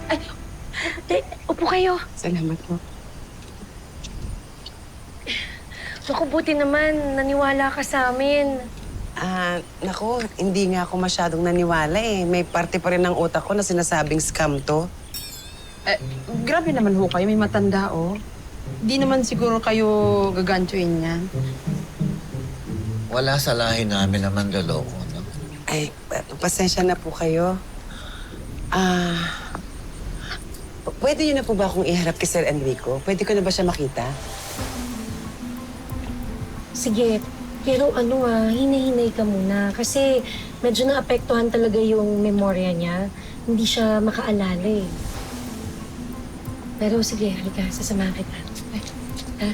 Ay, upo kayo. Salamat po. Naku, buti naman. Naniwala ka sa amin. Naku, hindi nga ako masyadong naniwala eh. May parte pa rin ng utak ko na sinasabing scam to. Grabe naman ho kayo, may matanda oh. Di naman siguro kayo gagantuin niyan. Wala sa lahi namin naman loloko, no? Ay, pasensya na po kayo. Pwede niyo na po ba akong iharap kay Sir Enrico? Pwede ko na ba siya makita? Sige, pero hinahinay ka muna. Kasi medyo naapektuhan talaga yung memorya niya. Hindi siya makaalala eh. Pero sige, halika, sasamahan kita. Ha?